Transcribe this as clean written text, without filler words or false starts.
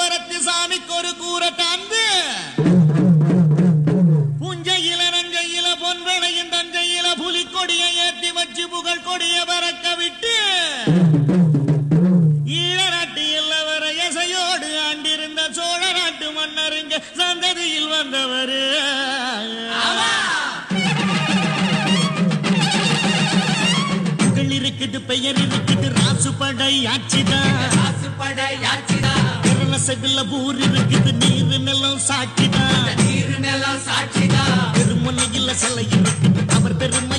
போக்குவரத்து சாமிக்கு ஒரு கூரை தாந்து புஞ்சையில நஞ்சையில பொன்வளையும் தஞ்சையில புலிக்கொடியை ஏற்றி வச்சு புகழ் கொடிய பறக்க விட்டு ஈழ நாட்டு இல்லவர இசையோடு ஆண்டிருந்த சோழ நாட்டு மன்னருங்க சந்ததியில் வந்தவரு புகழ் இருக்குது பெயர் இருக்குது ராசுபடை ஆட்சிதான் செவில ஊர் இருக்குது நீரு நிலம் சாட்சிதான் பெருமுனையில் சிலை இருக்குது அவர் பெருமை